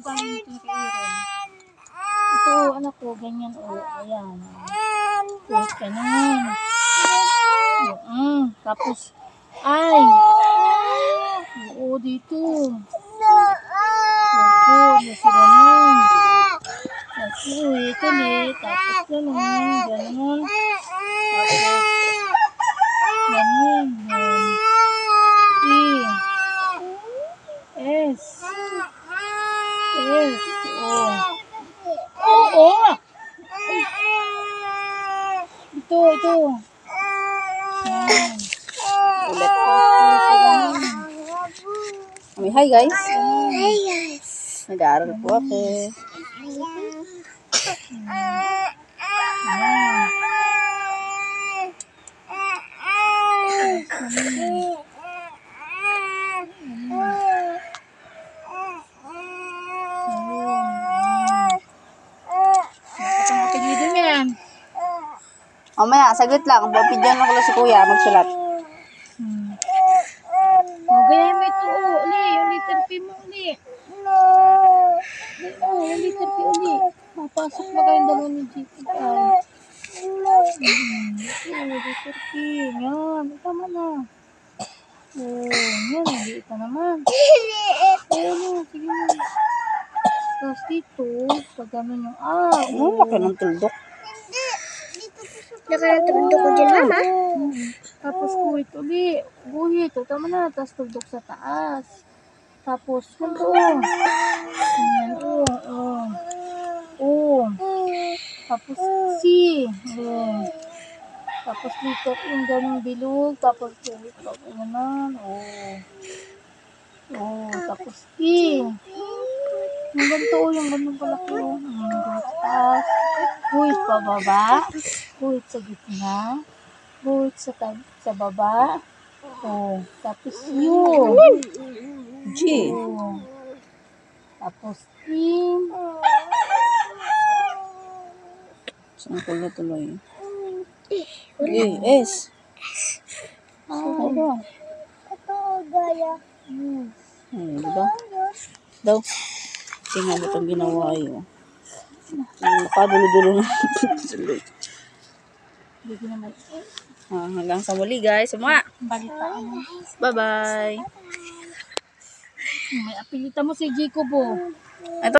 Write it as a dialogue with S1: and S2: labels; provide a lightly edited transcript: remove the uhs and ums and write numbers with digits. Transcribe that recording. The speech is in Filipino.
S1: gamit yung kairon. Ito, anak ko, ganyan, o. Ayan. Puwit ka naman. Tapos, ay. Oo, dito. Opo, nasa ganun. Opo, ito ulit. Tapos ganun, ganun. Tapos, ganun. E. S. S. O. Oo. Ito, ito. Yan.
S2: Ulit ko. Hi guys.
S1: Hi guys.
S2: Nag-aaral po ako. Mamaya, saglit lang. Bapidyan lang ko lang si kuya magsulat.
S1: Gaya mo ito, uli. Yung letter P mo, uli. Yung letter P, uli. Mapasok ba kayong dalawa ni GPI? Letter P. Yan. Tama na. Yan. Liit na naman. Ayan, sige na. Tapos dito, pag gano'n yung
S2: Laki ng tuldok.
S3: Laki ng tuldok ko dyan, mama.
S1: Tapos guhit uli. Guhit. O, tama na. Tapos tuldok sa taas. Tapos, ganito. Ayan, O. Tapos, C. O. Tapos, dito yung ganong bilog. Tapos, guhit. Tapos, naman. O. Tapos, E. Yung ganito, yung ganun pala ko. Guhit sa taas. Guhit pababa. Guhit sa gitna. Guhit sa baba. O. Tapos, U.
S2: G.
S1: O. Tapos, E.
S2: Saan ko na tuloy? S.
S1: Ano?
S3: Ito, gaya.
S1: Yes.
S2: Diba? Daw. Tingnan mo itong ginawa yun. Nakadulo-dulo na.
S1: Hindi ko naman.
S2: Hanggang sa muli guys. Mga.
S1: Balitaan mo.
S2: Bye-bye.
S1: May apelita mo si Jacob, oh.
S2: Ito.